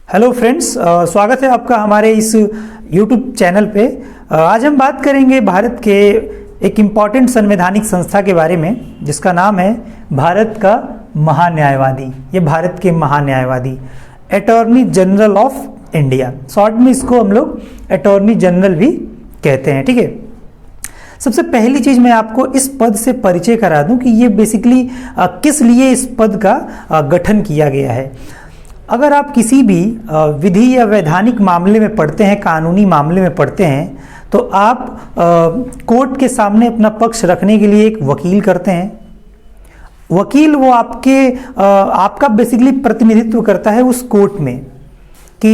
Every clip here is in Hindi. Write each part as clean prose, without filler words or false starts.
हेलो फ्रेंड्स, स्वागत है आपका हमारे इस यूट्यूब चैनल पे। आज हम बात करेंगे भारत के एक इम्पॉर्टेंट संवैधानिक संस्था के बारे में जिसका नाम है भारत का महान्यायवादी। ये भारत के महान्यायवादी attorney general of India, short में इसको हम लोग अटॉर्नी जनरल भी कहते हैं। ठीक है, सबसे पहली चीज़ मैं आपको इस पद से परिचय करा दूं कि ये बेसिकली किस लिए इस पद का गठन किया गया है। अगर आप किसी भी विधि या वैधानिक मामले में पढ़ते हैं, कानूनी मामले में पढ़ते हैं, तो आप कोर्ट के सामने अपना पक्ष रखने के लिए एक वकील करते हैं। वकील वो आपका बेसिकली प्रतिनिधित्व करता है उस कोर्ट में कि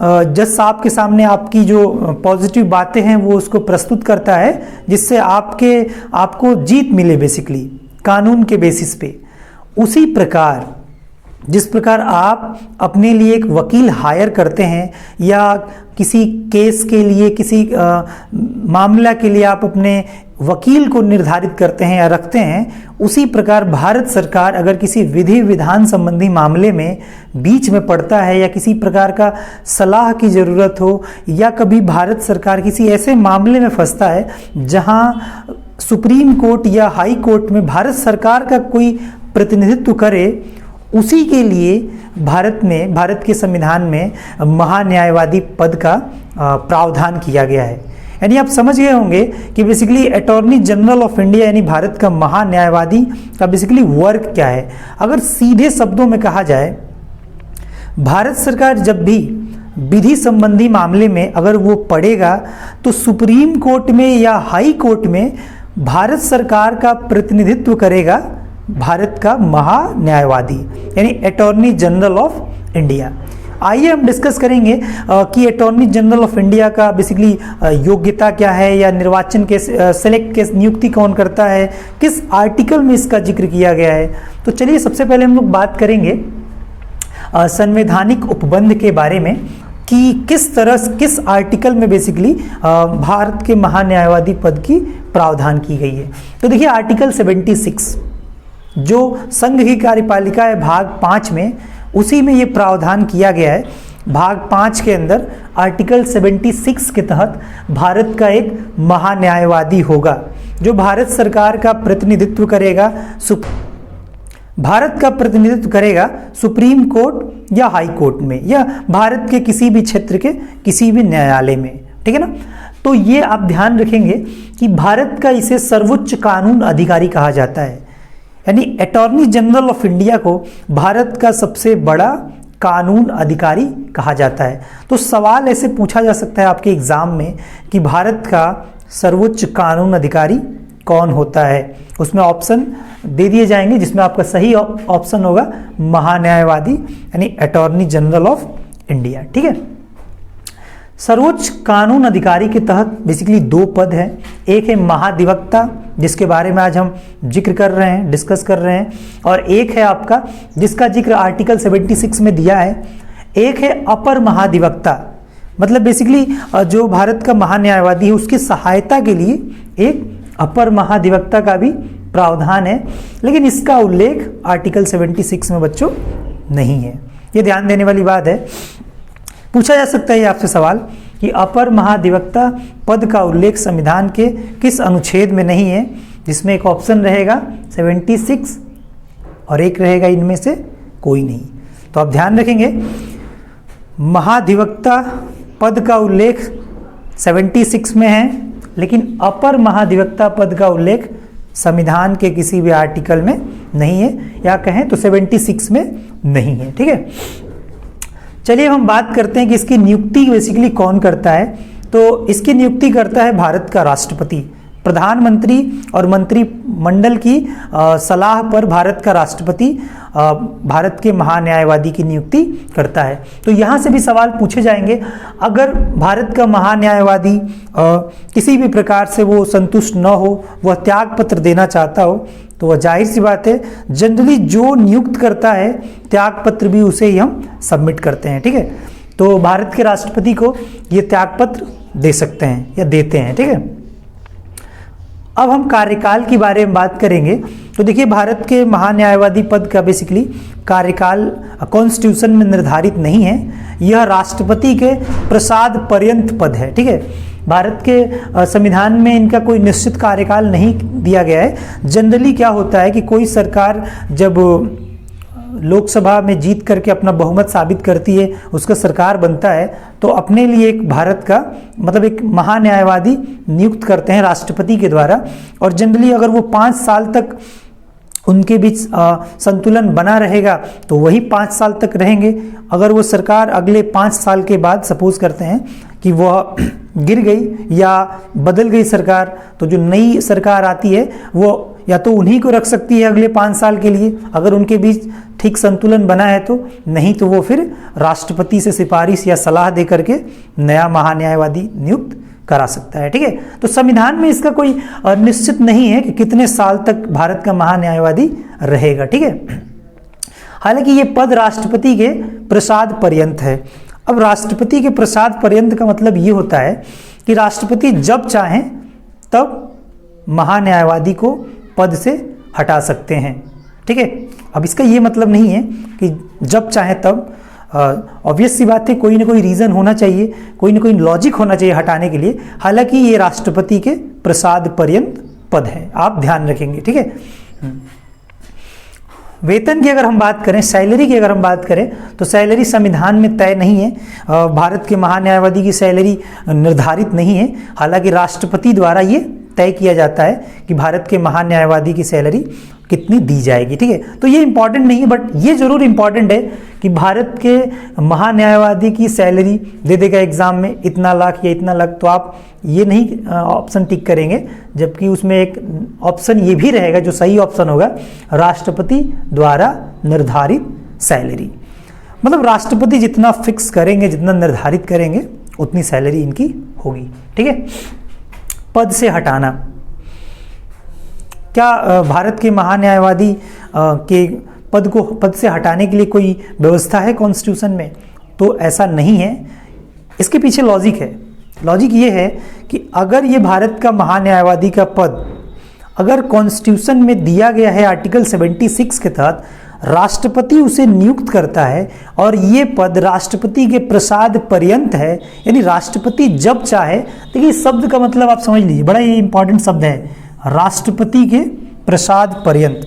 जज साहब के सामने आपकी जो पॉजिटिव बातें हैं वो उसको प्रस्तुत करता है, जिससे आपको जीत मिले बेसिकली कानून के बेसिस पे। उसी प्रकार जिस प्रकार आप अपने लिए एक वकील हायर करते हैं या किसी केस के लिए, किसी मामला के लिए आप अपने वकील को निर्धारित करते हैं या रखते हैं, उसी प्रकार भारत सरकार अगर किसी विधि विधान संबंधी मामले में बीच में पड़ता है या किसी प्रकार का सलाह की ज़रूरत हो, या कभी भारत सरकार किसी ऐसे मामले में फंसता है जहां सुप्रीम कोर्ट या हाई कोर्ट में भारत सरकार का कोई प्रतिनिधित्व करे, उसी के लिए भारत के संविधान में महान्यायवादी पद का प्रावधान किया गया है। यानी आप समझ गए होंगे कि basically attorney general of India यानी भारत का महान्यायवादी का बेसिकली वर्क क्या है। अगर सीधे शब्दों में कहा जाए, भारत सरकार जब भी विधि संबंधी मामले में अगर वो पड़ेगा तो सुप्रीम कोर्ट में या हाई कोर्ट में भारत सरकार का प्रतिनिधित्व करेगा भारत का महान्यायवादी यानी अटॉर्नी जनरल ऑफ इंडिया। आइए हम डिस्कस करेंगे कि अटॉर्नी जनरल ऑफ इंडिया का बेसिकली योग्यता क्या है, या निर्वाचन के सेलेक्ट केस नियुक्ति कौन करता है, किस आर्टिकल में इसका जिक्र किया गया है। तो चलिए सबसे पहले हम लोग बात करेंगे संवैधानिक उपबंध के बारे में कि किस आर्टिकल में बेसिकली भारत के महान्यायवादी पद की प्रावधान की गई है। तो देखिए आर्टिकल 76 जो संघ की कार्यपालिका है भाग 5 में, उसी में ये प्रावधान किया गया है। भाग 5 के अंदर आर्टिकल 76 के तहत भारत का एक महान्यायवादी होगा जो भारत सरकार का प्रतिनिधित्व करेगा, सुप्रीम कोर्ट या हाई कोर्ट में, या भारत के किसी भी क्षेत्र के किसी भी न्यायालय में। ठीक है ना। तो ये आप ध्यान रखेंगे कि भारत का इसे सर्वोच्च कानून अधिकारी कहा जाता है। यानी अटॉर्नी जनरल ऑफ इंडिया को भारत का सबसे बड़ा कानून अधिकारी कहा जाता है। तो सवाल ऐसे पूछा जा सकता है आपके एग्जाम में कि भारत का सर्वोच्च कानून अधिकारी कौन होता है। उसमें ऑप्शन दे दिए जाएंगे जिसमें आपका सही ऑप्शन होगा महान्यायवादी यानी अटॉर्नी जनरल ऑफ इंडिया। ठीक है। सर्वोच्च कानून अधिकारी के तहत बेसिकली 2 पद हैं। एक है महाधिवक्ता, जिसके बारे में आज हम जिक्र कर रहे हैं, डिस्कस कर रहे हैं, और एक है आपका जिसका जिक्र आर्टिकल 76 में दिया है, एक है अपर महाधिवक्ता। मतलब बेसिकली जो भारत का महान्यायवादी है उसकी सहायता के लिए एक अपर महाधिवक्ता का भी प्रावधान है, लेकिन इसका उल्लेख आर्टिकल 76 में बच्चों नहीं है। ये ध्यान देने वाली बात है। पूछा जा सकता है आपसे सवाल कि अपर महाधिवक्ता पद का उल्लेख संविधान के किस अनुच्छेद में नहीं है, जिसमें एक ऑप्शन रहेगा 76 और एक रहेगा इनमें से कोई नहीं। तो आप ध्यान रखेंगे महाधिवक्ता पद का उल्लेख 76 में है, लेकिन अपर महाधिवक्ता पद का उल्लेख संविधान के किसी भी आर्टिकल में नहीं है, या कहें तो 76 में नहीं है। ठीक है। चलिए हम बात करते हैं कि इसकी नियुक्ति बेसिकली कौन करता है। तो इसकी नियुक्ति करता है भारत का राष्ट्रपति। प्रधानमंत्री और मंत्रिमंडल की सलाह पर भारत का राष्ट्रपति भारत के महान्यायवादी की नियुक्ति करता है। तो यहाँ से भी सवाल पूछे जाएंगे, अगर भारत का महान्यायवादी किसी भी प्रकार से वो संतुष्ट न हो, वह त्याग पत्र देना चाहता हो, तो वह जाहिर सी बात है जनरली जो नियुक्त करता है त्याग पत्र भी उसे ही हम सबमिट करते हैं। ठीक है। तो भारत के राष्ट्रपति को ये त्याग पत्र दे सकते हैं या देते हैं। ठीक है। अब हम कार्यकाल के बारे में बात करेंगे। तो देखिए, भारत के महान्यायवादी पद का बेसिकली कार्यकाल कॉन्स्टिट्यूशन में निर्धारित नहीं है, यह राष्ट्रपति के प्रसाद पर्यंत पद है। ठीक है, भारत के संविधान में इनका कोई निश्चित कार्यकाल नहीं दिया गया है। जनरली क्या होता है कि कोई सरकार जब लोकसभा में जीत करके अपना बहुमत साबित करती है, उसका सरकार बनता है, तो अपने लिए एक भारत का मतलब एक महान्यायवादी नियुक्त करते हैं राष्ट्रपति के द्वारा। और जनरली अगर वो 5 साल तक उनके बीच संतुलन बना रहेगा तो वही 5 साल तक रहेंगे। अगर वो सरकार अगले 5 साल के बाद सपोज करते हैं कि वह गिर गई या बदल गई सरकार, तो जो नई सरकार आती है वो या तो उन्हीं को रख सकती है अगले 5 साल के लिए, अगर उनके बीच ठीक संतुलन बना है तो, नहीं तो वो फिर राष्ट्रपति से सिफारिश या सलाह दे करके नया महान्यायवादी नियुक्त करा सकता है। ठीक है, तो संविधान में इसका कोई निश्चित नहीं है कि कितने साल तक भारत का महान्यायवादी रहेगा। ठीक है, हालांकि ये पद राष्ट्रपति के प्रसाद पर्यंत है। अब राष्ट्रपति के प्रसाद पर्यंत का मतलब ये होता है कि राष्ट्रपति जब चाहें तब महान्यायवादी को पद से हटा सकते हैं। ठीक है, अब इसका ये मतलब नहीं है कि जब चाहे तब, ऑब्वियस सी बात है, कोई ना कोई रीज़न होना चाहिए, कोई ना कोई लॉजिक होना चाहिए हटाने के लिए। हालांकि ये राष्ट्रपति के प्रसाद पर्यंत पद है, आप ध्यान रखेंगे। ठीक है, वेतन की अगर हम बात करें, सैलरी की अगर हम बात करें, तो सैलरी संविधान में तय नहीं है। भारत के महान्यायवादी की सैलरी निर्धारित नहीं है। हालांकि राष्ट्रपति द्वारा ये तय किया जाता है कि भारत के महान्यायवादी की सैलरी कितनी दी जाएगी। ठीक है, तो ये इंपॉर्टेंट नहीं है, बट ये जरूर इंपॉर्टेंट है कि भारत के महान्यायवादी की सैलरी दे देगा एग्जाम में इतना लाख या इतना लाख, तो आप ये नहीं ऑप्शन टिक करेंगे, जबकि उसमें एक ऑप्शन ये भी रहेगा जो सही ऑप्शन होगा, राष्ट्रपति द्वारा निर्धारित सैलरी। मतलब राष्ट्रपति जितना फिक्स करेंगे, जितना निर्धारित करेंगे, उतनी सैलरी इनकी होगी। ठीक है, पद से हटाना, क्या भारत के महान्यायवादी के पद से हटाने के लिए कोई व्यवस्था है कॉन्स्टिट्यूशन में? तो ऐसा नहीं है। इसके पीछे लॉजिक है। लॉजिक ये है कि अगर ये भारत का महान्यायवादी का पद अगर कॉन्स्टिट्यूशन में दिया गया है आर्टिकल 76 के तहत, राष्ट्रपति उसे नियुक्त करता है और ये पद राष्ट्रपति के प्रसाद पर्यंत है, यानी राष्ट्रपति जब चाहे, देखिए शब्द का मतलब आप समझ लीजिए, बड़ा ये इंपॉर्टेंट शब्द है, राष्ट्रपति के प्रसाद पर्यंत।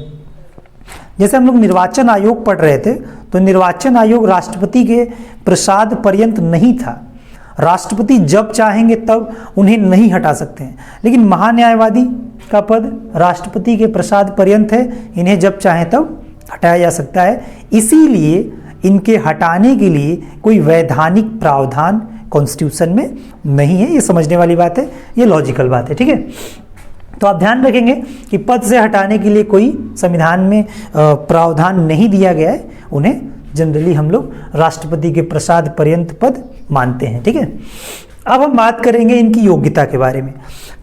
जैसे हम लोग निर्वाचन आयोग पढ़ रहे थे, तो निर्वाचन आयोग राष्ट्रपति के प्रसाद पर्यंत नहीं था। राष्ट्रपति जब चाहेंगे तब उन्हें नहीं हटा सकते हैं, लेकिन महान्यायवादी का पद राष्ट्रपति के प्रसाद पर्यंत है, इन्हें जब चाहें तब हटाया जा सकता है। इसीलिए इनके हटाने के लिए कोई वैधानिक प्रावधान कॉन्स्टिट्यूशन में नहीं है। ये समझने वाली बात है, ये लॉजिकल बात है। ठीक है, तो आप ध्यान रखेंगे कि पद से हटाने के लिए कोई संविधान में प्रावधान नहीं दिया गया है, उन्हें जनरली हम लोग राष्ट्रपति के प्रसाद पर्यंत पद मानते हैं। ठीक है, अब हम बात करेंगे इनकी योग्यता के बारे में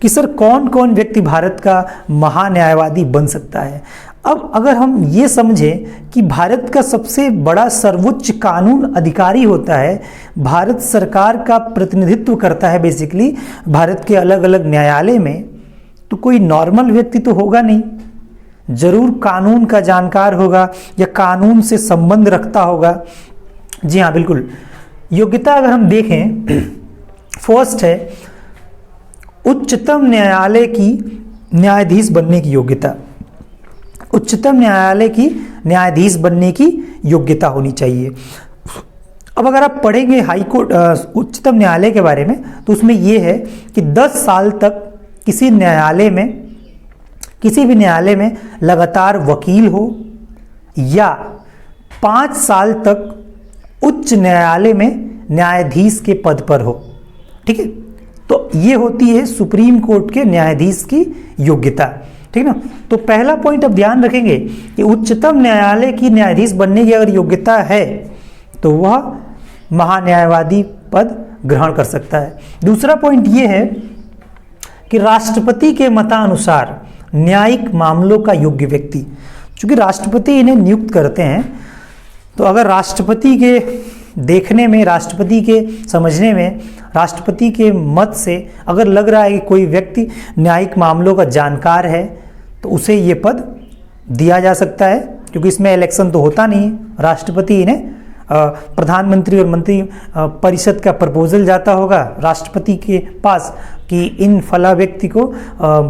कि सर कौन कौन व्यक्ति भारत का महान्यायवादी बन सकता है। अब अगर हम ये समझें कि भारत का सबसे बड़ा सर्वोच्च कानून अधिकारी होता है, भारत सरकार का प्रतिनिधित्व करता है बेसिकली भारत के अलग अलग न्यायालय में, तो कोई नॉर्मल व्यक्ति तो होगा नहीं, जरूर कानून का जानकार होगा या कानून से संबंध रखता होगा। जी हाँ, बिल्कुल। योग्यता अगर हम देखें, फर्स्ट है उच्चतम न्यायालय की न्यायाधीश बनने की योग्यता। उच्चतम न्यायालय की न्यायाधीश बनने की योग्यता होनी चाहिए। अब अगर आप पढ़ेंगे हाई कोर्ट उच्चतम न्यायालय के बारे में, तो उसमें यह है कि 10 साल तक किसी न्यायालय में, किसी भी न्यायालय में लगातार वकील हो या 5 साल तक उच्च न्यायालय में न्यायाधीश के पद पर हो। ठीक है, तो ये होती है सुप्रीम कोर्ट के न्यायाधीश की योग्यता। ठीक है ना, तो पहला पॉइंट अब ध्यान रखेंगे कि उच्चतम न्यायालय की न्यायाधीश बनने की अगर योग्यता है तो वह महान्यायवादी पद ग्रहण कर सकता है। दूसरा पॉइंट यह है कि राष्ट्रपति के मतानुसार न्यायिक मामलों का योग्य व्यक्ति, चूंकि राष्ट्रपति इन्हें नियुक्त करते हैं, तो अगर राष्ट्रपति के देखने में, राष्ट्रपति के समझने में राष्ट्रपति के मत से अगर लग रहा है कि कोई व्यक्ति न्यायिक मामलों का जानकार है तो उसे ये पद दिया जा सकता है, क्योंकि इसमें इलेक्शन तो होता नहीं है। राष्ट्रपति इन्हें प्रधानमंत्री और मंत्री परिषद का प्रपोजल जाता होगा राष्ट्रपति के पास कि इन फला व्यक्ति को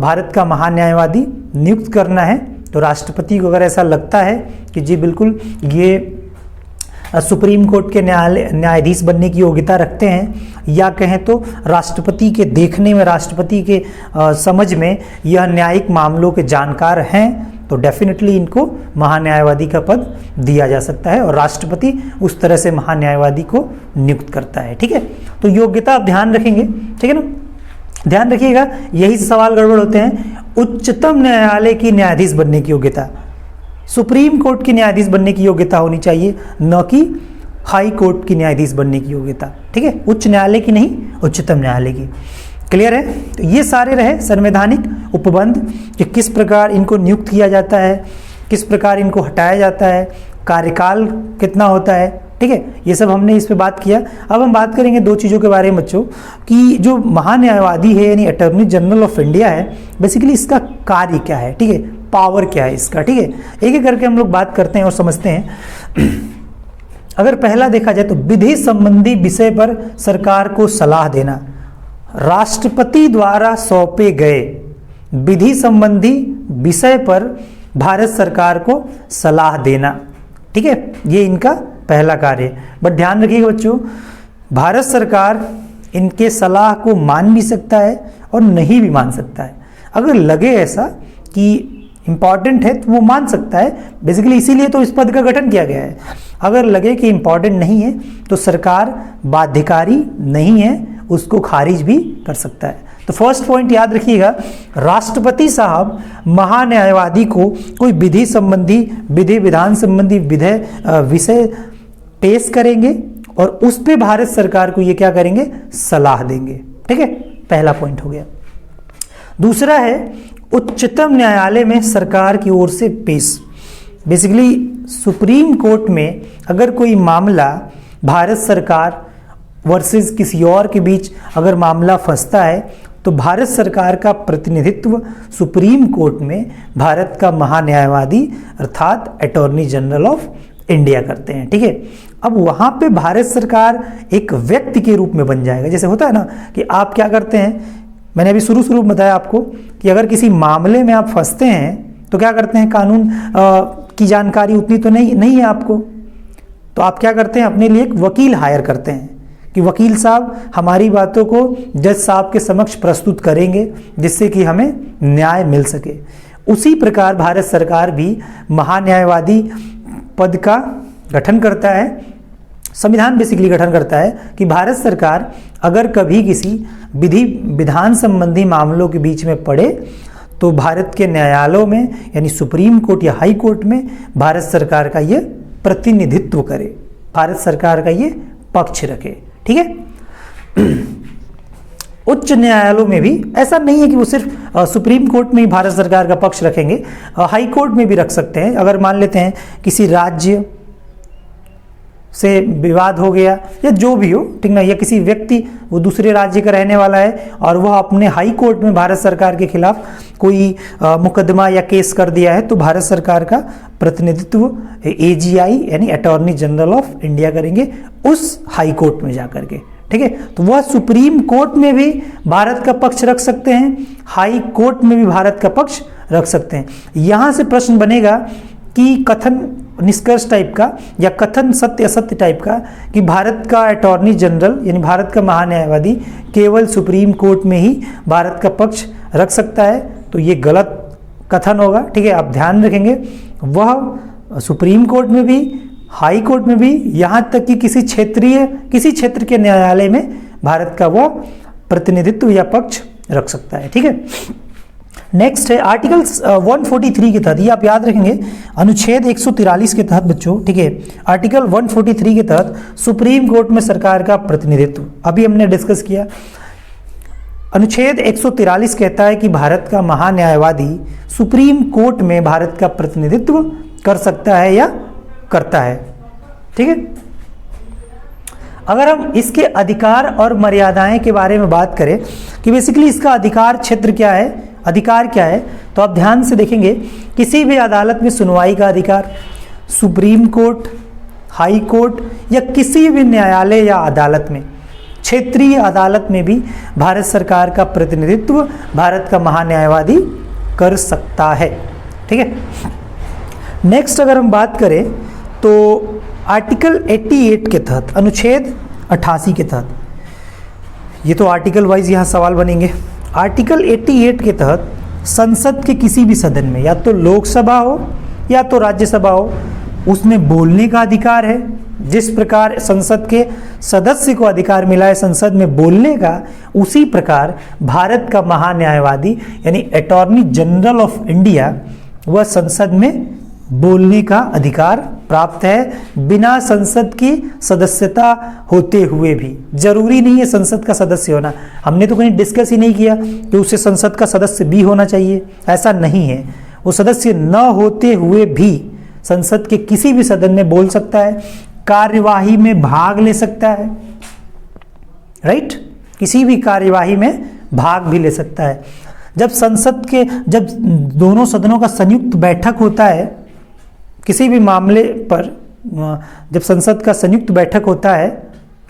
भारत का महान्यायवादी नियुक्त करना है, तो राष्ट्रपति को अगर ऐसा लगता है कि जी बिल्कुल ये सुप्रीम कोर्ट के न्यायाधीश बनने की योग्यता रखते हैं, या कहें तो राष्ट्रपति के देखने में, राष्ट्रपति के समझ में यह न्यायिक मामलों के जानकार हैं, तो डेफिनेटली इनको महान्यायवादी का पद दिया जा सकता है और राष्ट्रपति उस तरह से महान्यायवादी को नियुक्त करता है। ठीक है, तो योग्यता आप ध्यान रखेंगे, ठीक है ना, ध्यान रखिएगा, यही सवाल गड़बड़ होते हैं। उच्चतम न्यायालय की न्यायाधीश बनने की योग्यता, सुप्रीम कोर्ट की न्यायाधीश बनने की योग्यता होनी चाहिए, न कि हाई कोर्ट की न्यायाधीश बनने की योग्यता। ठीक है, उच्च न्यायालय की नहीं, उच्चतम न्यायालय की। क्लियर है? तो ये सारे रहे संवैधानिक उपबंध कि किस प्रकार इनको नियुक्त किया जाता है, किस प्रकार इनको हटाया जाता है, कार्यकाल कितना होता है। ठीक है, ये सब हमने इस पे बात किया। अब हम बात करेंगे दो चीज़ों के बारे में बच्चों, कि जो महान्यायवादी है यानी अटॉर्नी जनरल ऑफ इंडिया है, बेसिकली इसका कार्य क्या है, ठीक है, पावर क्या है इसका। ठीक है, एक एक करके हम लोग बात करते हैं और समझते हैं। अगर पहला देखा जाए तो विधि संबंधी विषय पर सरकार को सलाह देना, राष्ट्रपति द्वारा सौंपे गए विधि संबंधी विषय पर भारत सरकार को सलाह देना। ठीक है, ये इनका पहला कार्य है। बट ध्यान रखिएगा बच्चों, भारत सरकार इनके सलाह को मान भी सकता है और नहीं भी मान सकता है। अगर लगे ऐसा कि इंपॉर्टेंट है तो वो मान सकता है, बेसिकली इसीलिए तो इस पद का गठन किया गया है। अगर लगे कि इंपॉर्टेंट नहीं है तो सरकार बाध्यकारी नहीं है, उसको खारिज भी कर सकता है। तो फर्स्ट पॉइंट याद रखिएगा, राष्ट्रपति साहब महान्यायवादी को कोई विधि संबंधी, विधि विधान संबंधी विषय पेश करेंगे और उस पे भारत सरकार को ये क्या करेंगे, सलाह देंगे। ठीक है, पहला पॉइंट हो गया। दूसरा है उच्चतम न्यायालय में सरकार की ओर से पेश, बेसिकली सुप्रीम कोर्ट में अगर कोई मामला भारत सरकार वर्सेस किसी और के बीच अगर मामला फंसता है तो भारत सरकार का प्रतिनिधित्व सुप्रीम कोर्ट में भारत का महान्यायवादी अर्थात अटॉर्नी जनरल ऑफ इंडिया करते हैं। ठीक है, अब वहाँ पे भारत सरकार एक व्यक्ति के रूप में बन जाएगा। जैसे होता है ना कि आप क्या करते हैं, मैंने अभी शुरू में बताया आपको कि अगर किसी मामले में आप फंसते हैं तो क्या करते हैं, कानून की जानकारी उतनी तो नहीं है आपको, तो आप क्या करते हैं, अपने लिए एक वकील हायर करते हैं कि वकील साहब हमारी बातों को जज साहब के समक्ष प्रस्तुत करेंगे जिससे कि हमें न्याय मिल सके। उसी प्रकार भारत सरकार भी महान्यायवादी पद का गठन करता है, संविधान बेसिकली गठन करता है कि भारत सरकार अगर कभी किसी विधि विधान संबंधी मामलों के बीच में पड़े तो भारत के न्यायालयों में यानी सुप्रीम कोर्ट या हाई कोर्ट में भारत सरकार का ये प्रतिनिधित्व करे, भारत सरकार का ये पक्ष रखे। ठीक है, उच्च न्यायालयों में भी ऐसा नहीं है कि वो सिर्फ सुप्रीम कोर्ट में ही भारत सरकार का पक्ष रखेंगे, हाई कोर्ट में भी रख सकते हैं। अगर मान लेते हैं किसी राज्य से विवाद हो गया या जो भी हो, ठीक ना, या किसी व्यक्ति वो दूसरे राज्य का रहने वाला है और वह अपने हाई कोर्ट में भारत सरकार के खिलाफ कोई मुकदमा या केस कर दिया है तो भारत सरकार का प्रतिनिधित्व AGI यानी अटॉर्नी जनरल ऑफ इंडिया करेंगे उस हाई कोर्ट में जाकर के। ठीक है, तो वह सुप्रीम कोर्ट में भी भारत का पक्ष रख सकते हैं, हाई कोर्ट में भी भारत का पक्ष रख सकते हैं। यहाँ से प्रश्न बनेगा कि कथन निष्कर्ष टाइप का या कथन सत्य असत्य टाइप का कि भारत का अटॉर्नी जनरल यानी भारत का महान्यायवादी केवल सुप्रीम कोर्ट में ही भारत का पक्ष रख सकता है, तो ये गलत कथन होगा। ठीक है, आप ध्यान रखेंगे, वह सुप्रीम कोर्ट में भी, हाई कोर्ट में भी, यहाँ तक कि किसी क्षेत्र के न्यायालय में भारत का वह प्रतिनिधित्व या पक्ष रख सकता है। ठीक है, नेक्स्ट है आर्टिकल 143 के तहत, ये आप याद रखेंगे, अनुच्छेद 143 के तहत बच्चों। ठीक है, आर्टिकल 143 के तहत सुप्रीम कोर्ट में सरकार का प्रतिनिधित्व अभी हमने डिस्कस किया। अनुच्छेद 143 कहता है कि भारत का महान्यायवादी सुप्रीम कोर्ट में भारत का प्रतिनिधित्व कर सकता है या करता है। ठीक है, अगर हम इसके अधिकार और मर्यादाएं के बारे में बात करें कि बेसिकली इसका अधिकार क्षेत्र क्या है, अधिकार क्या है, तो आप ध्यान से देखेंगे किसी भी अदालत में सुनवाई का अधिकार, सुप्रीम कोर्ट, हाई कोर्ट या किसी भी न्यायालय या अदालत में, क्षेत्रीय अदालत में भी भारत सरकार का प्रतिनिधित्व भारत का महान्यायवादी कर सकता है। ठीक है, नेक्स्ट अगर हम बात करें तो आर्टिकल 88 के तहत, अनुच्छेद 88 के तहत, ये तो आर्टिकल वाइज यहाँ सवाल बनेंगे। आर्टिकल 88 के तहत संसद के किसी भी सदन में, या तो लोकसभा हो या तो राज्यसभा हो, उसमें बोलने का अधिकार है। जिस प्रकार संसद के सदस्य को अधिकार मिला है संसद में बोलने का, उसी प्रकार भारत का महान्यायवादी यानी अटॉर्नी जनरल ऑफ इंडिया वह संसद में बोलने का अधिकार प्राप्त है, बिना संसद की सदस्यता होते हुए भी। जरूरी नहीं है संसद का सदस्य होना, हमने तो कहीं डिस्कस ही नहीं किया कि उसे संसद का सदस्य भी होना चाहिए, ऐसा नहीं है। वो सदस्य न होते हुए भी संसद के किसी भी सदन में बोल सकता है, कार्यवाही में भाग ले सकता है, राइट, किसी भी कार्यवाही में भाग भी ले सकता है। जब दोनों सदनों का संयुक्त बैठक होता है किसी भी मामले पर, जब संसद का संयुक्त बैठक होता है,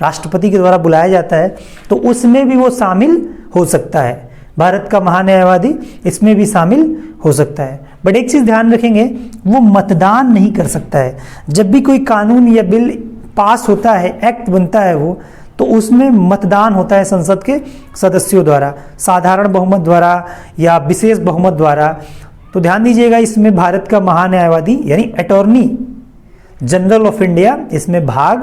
राष्ट्रपति के द्वारा बुलाया जाता है, तो उसमें भी वो शामिल हो सकता है। भारत का महान्यायवादी इसमें भी शामिल हो सकता है। बट एक चीज़ ध्यान रखेंगे, वो मतदान नहीं कर सकता है। जब भी कोई कानून या बिल पास होता है, एक्ट बनता है वो, तो उसमें मतदान होता है संसद के सदस्यों द्वारा, साधारण बहुमत द्वारा या विशेष बहुमत द्वारा। तो ध्यान दीजिएगा, इसमें भारत का महान्यायवादी यानी अटॉर्नी जनरल ऑफ इंडिया इसमें भाग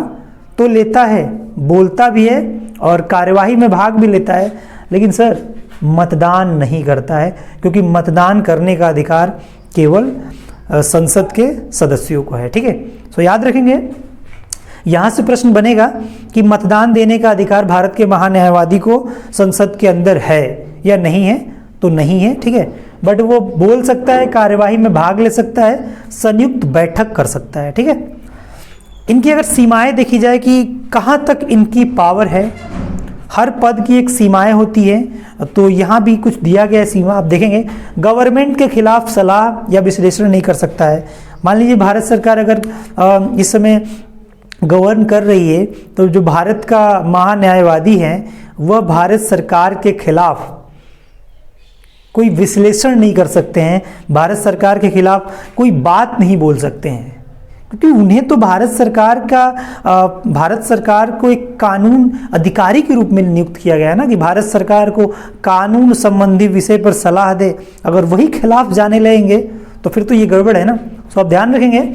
तो लेता है, बोलता भी है और कार्यवाही में भाग भी लेता है, लेकिन सर मतदान नहीं करता है, क्योंकि मतदान करने का अधिकार केवल संसद के सदस्यों को है। ठीक है, तो याद रखेंगे, यहाँ से प्रश्न बनेगा कि मतदान देने का अधिकार भारत के महान्यायवादी को संसद के अंदर है या नहीं है, तो नहीं है। ठीक है, बट वो बोल सकता है, कार्यवाही में भाग ले सकता है, संयुक्त बैठक कर सकता है। ठीक है, इनकी अगर सीमाएं देखी जाए कि कहाँ तक इनकी पावर है, हर पद की एक सीमाएं होती है, तो यहाँ भी कुछ दिया गया है सीमा, आप देखेंगे। गवर्नमेंट के खिलाफ सलाह या विश्लेषण नहीं कर सकता है। मान लीजिए भारत सरकार अगर इस समय गवर्न कर रही है, तो जो भारत का महान्यायवादी है वह भारत सरकार के खिलाफ कोई विश्लेषण नहीं कर सकते हैं, भारत सरकार के खिलाफ कोई बात नहीं बोल सकते हैं, क्योंकि उन्हें तो भारत सरकार को एक कानून अधिकारी के रूप में नियुक्त किया गया है ना, कि भारत सरकार को कानून संबंधी विषय पर सलाह दे। अगर वही खिलाफ जाने लगेंगे तो फिर तो ये गड़बड़ है ना। तो आप ध्यान रखेंगे,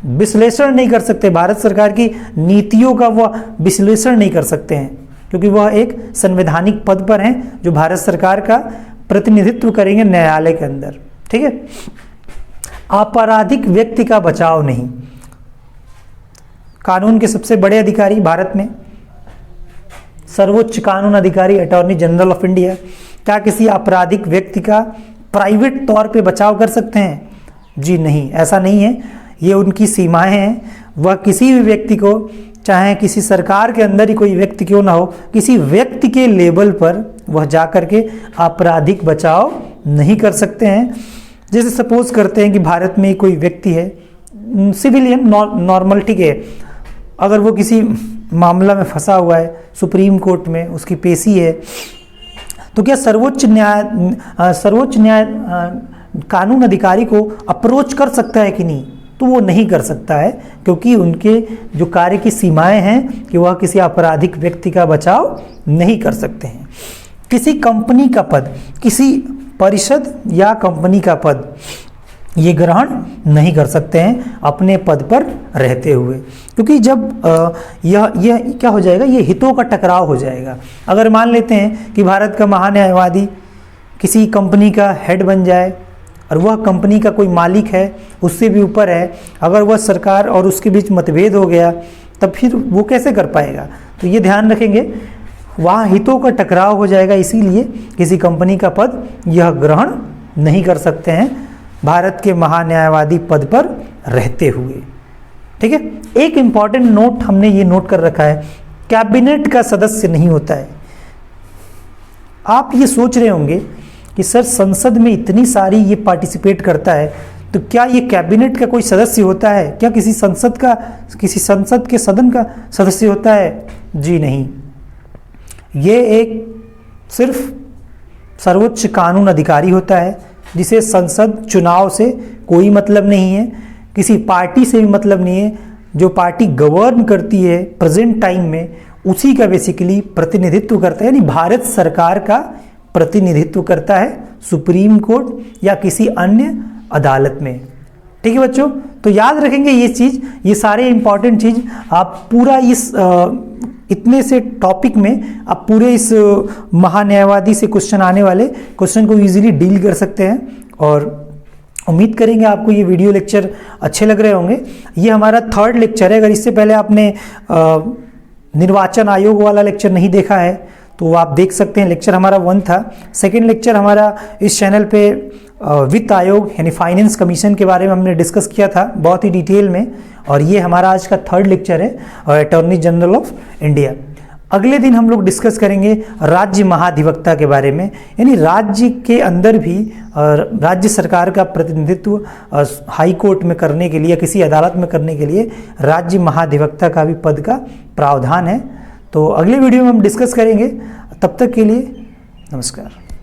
विश्लेषण नहीं कर सकते, भारत सरकार की नीतियों का वह विश्लेषण नहीं कर सकते हैं, क्योंकि वह एक संवैधानिक पद पर हैं जो भारत सरकार का प्रतिनिधित्व करेंगे न्यायालय के अंदर। ठीक है, आपराधिक व्यक्ति का बचाव नहीं, कानून के सबसे बड़े अधिकारी भारत में सर्वोच्च कानून अधिकारी अटॉर्नी जनरल ऑफ इंडिया, क्या किसी आपराधिक व्यक्ति का प्राइवेट तौर पे बचाव कर सकते हैं? जी नहीं, ऐसा नहीं है, ये उनकी सीमाएं हैं। वह किसी भी व्यक्ति को, चाहे किसी सरकार के अंदर ही कोई व्यक्ति क्यों ना हो, किसी व्यक्ति के लेवल पर वह जा कर के आपराधिक बचाव नहीं कर सकते हैं। जैसे सपोज करते हैं कि भारत में कोई व्यक्ति है, सिविलियन नॉर्मल, ठीक है, अगर वो किसी मामला में फंसा हुआ है, सुप्रीम कोर्ट में उसकी पेशी है, तो क्या सर्वोच्च न्याय कानून अधिकारी को अप्रोच कर सकता है कि नहीं? तो वो नहीं कर सकता है, क्योंकि उनके जो कार्य की सीमाएं हैं कि वह किसी आपराधिक व्यक्ति का बचाव नहीं कर सकते हैं। किसी कंपनी का पद, किसी परिषद या कंपनी का पद ये ग्रहण नहीं कर सकते हैं अपने पद पर रहते हुए, क्योंकि जब यह क्या हो जाएगा, ये हितों का टकराव हो जाएगा। अगर मान लेते हैं कि भारत का महान्यायवादी किसी कंपनी का हेड बन जाए और वह कंपनी का कोई मालिक है, उससे भी ऊपर है, अगर वह सरकार और उसके बीच मतभेद हो गया, तब फिर वो कैसे कर पाएगा? तो ये ध्यान रखेंगे, वहाँ हितों का टकराव हो जाएगा, इसीलिए किसी कंपनी का पद यह ग्रहण नहीं कर सकते हैं भारत के महान्यायवादी पद पर रहते हुए। ठीक है, एक इम्पॉर्टेंट नोट हमने ये नोट कर रखा है कैबिनेट का सदस्य नहीं होता है। आप ये सोच रहे होंगे कि सर संसद में इतनी सारी ये पार्टिसिपेट करता है, तो क्या ये कैबिनेट का कोई सदस्य होता है? क्या किसी संसद के सदन का सदस्य होता है? जी नहीं, ये एक सिर्फ सर्वोच्च कानून अधिकारी होता है, जिसे संसद चुनाव से कोई मतलब नहीं है, किसी पार्टी से भी मतलब नहीं है। जो पार्टी गवर्न करती है प्रेजेंट टाइम में, उसी का बेसिकली प्रतिनिधित्व करता है, यानी भारत सरकार का प्रतिनिधित्व करता है सुप्रीम कोर्ट या किसी अन्य अदालत में। ठीक है बच्चों, तो याद रखेंगे ये चीज़, ये सारे इंपॉर्टेंट चीज़ आप पूरा इस इतने से टॉपिक में आप पूरे इस महान्यायवादी से क्वेश्चन आने वाले क्वेश्चन को इजीली डील कर सकते हैं। और उम्मीद करेंगे आपको ये वीडियो लेक्चर अच्छे लग रहे होंगे। ये हमारा 3rd लेक्चर है। अगर इससे पहले आपने निर्वाचन आयोग वाला लेक्चर नहीं देखा है तो आप देख सकते हैं, लेक्चर हमारा 1 था। 2nd लेक्चर हमारा इस चैनल पे वित्त आयोग यानी फाइनेंस कमीशन के बारे में हमने डिस्कस किया था बहुत ही डिटेल में, और ये हमारा आज का 3rd लेक्चर है अटॉर्नी जनरल ऑफ इंडिया। अगले दिन हम लोग डिस्कस करेंगे राज्य महाधिवक्ता के बारे में, यानी राज्य के अंदर भी राज्य सरकार का प्रतिनिधित्व हाई कोर्ट में करने के लिए, किसी अदालत में करने के लिए राज्य महाधिवक्ता का भी पद का प्रावधान है। तो अगले वीडियो में हम डिस्कस करेंगे। तब तक के लिए नमस्कार।